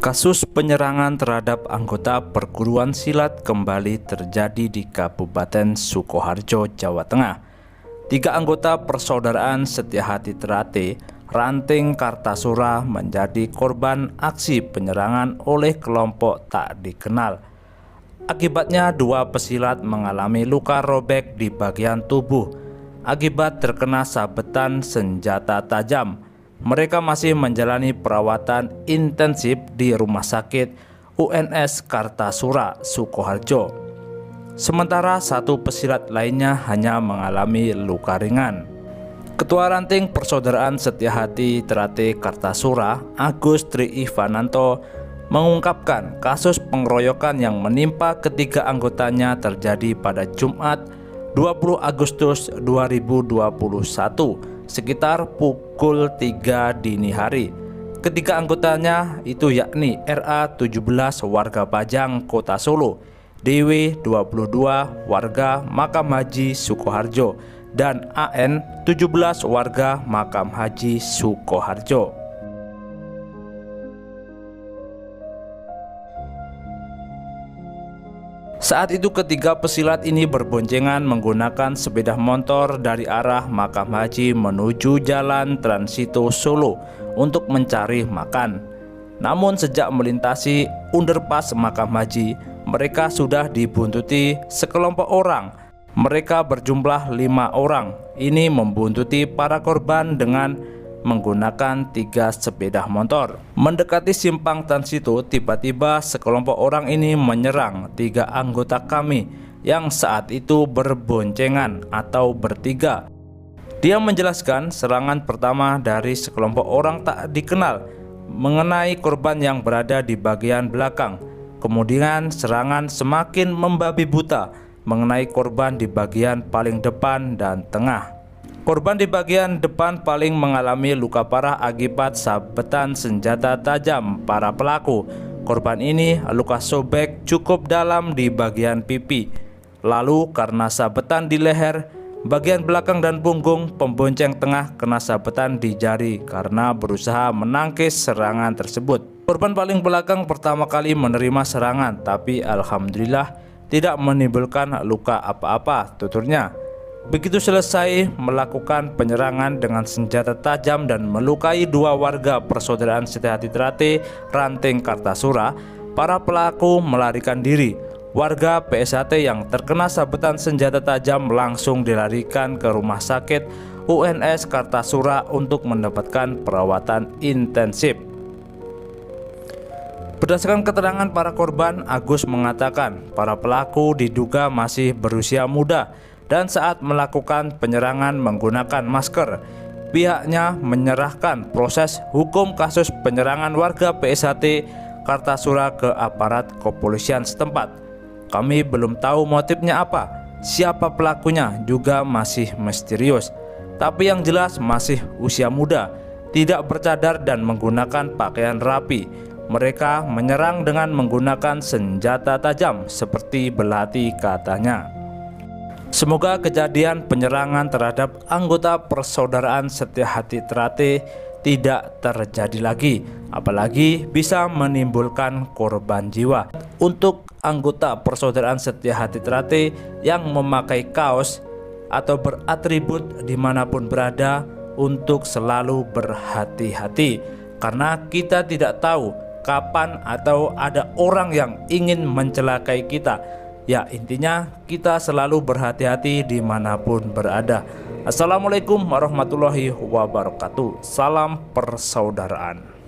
Kasus penyerangan terhadap anggota perguruan silat kembali terjadi di Kabupaten Sukoharjo, Jawa Tengah. 3 anggota persaudaraan Setiahati Trate, Ranting Kartasura menjadi korban aksi penyerangan oleh kelompok tak dikenal. Akibatnya 2 pesilat mengalami luka robek di bagian tubuh akibat terkena sabetan senjata tajam. Mereka masih menjalani perawatan intensif di Rumah Sakit UNS Kartasura, Sukoharjo. Sementara 1 pesilat lainnya hanya mengalami luka ringan. Ketua Ranting Persaudaraan Setiahati Trate Kartasura, Agus Tri Ivananto, mengungkapkan kasus pengeroyokan yang menimpa ketiga anggotanya terjadi pada Jumat 20 Agustus 2021 sekitar pukul 3 dini hari. Ketiga anggotanya itu yakni RA 17 warga Pajang Kota Solo, DW 22 warga Makam Haji Sukoharjo, dan AN 17 warga Makam Haji Sukoharjo. Saat itu ketiga pesilat ini berboncengan menggunakan sepeda motor dari arah Makam Haji menuju Jalan Transito Solo untuk mencari makan. Namun sejak melintasi underpass Makam Haji, mereka sudah dibuntuti sekelompok orang. Mereka berjumlah 5 orang. Ini membuntuti para korban dengan menggunakan 3 sepeda motor. Mendekati simpang Transito, tiba-tiba sekelompok orang ini menyerang 3 anggota kami yang saat itu berboncengan atau bertiga. Dia menjelaskan serangan pertama dari sekelompok orang tak dikenal mengenai korban yang berada di bagian belakang. Kemudian serangan semakin membabi buta mengenai korban di bagian paling depan dan tengah. Korban di bagian depan paling mengalami luka parah akibat sabetan senjata tajam para pelaku. Korban ini luka sobek cukup dalam di bagian pipi. Lalu karena sabetan di leher, bagian belakang dan punggung, pembonceng tengah kena sabetan di jari karena berusaha menangkis serangan tersebut. Korban paling belakang pertama kali menerima serangan, tapi alhamdulillah tidak menimbulkan luka apa-apa, tuturnya. Begitu selesai melakukan penyerangan dengan senjata tajam dan melukai 2 warga persaudaraan Setiahati Trate Ranting Kartasura, para pelaku melarikan diri. Warga PSHT yang terkena sabetan senjata tajam langsung dilarikan ke Rumah Sakit UNS Kartasura untuk mendapatkan perawatan intensif. Berdasarkan keterangan para korban, Agus mengatakan para pelaku diduga masih berusia muda dan saat melakukan penyerangan menggunakan masker. Pihaknya menyerahkan proses hukum kasus penyerangan warga PSHT Kartasura ke aparat kepolisian setempat. Kami belum tahu motifnya apa, siapa pelakunya juga masih misterius. Tapi yang jelas masih usia muda, tidak bercadar dan menggunakan pakaian rapi. Mereka menyerang dengan menggunakan senjata tajam seperti belati, katanya. Semoga kejadian penyerangan terhadap anggota persaudaraan Setiahati Trate tidak terjadi lagi, apalagi bisa menimbulkan korban jiwa. Untuk anggota persaudaraan Setiahati Trate yang memakai kaos atau beratribut dimanapun berada, untuk selalu berhati-hati, karena kita tidak tahu kapan atau ada orang yang ingin mencelakai kita. Ya, intinya kita selalu berhati-hati dimanapun berada. Assalamualaikum warahmatullahi wabarakatuh. Salam persaudaraan.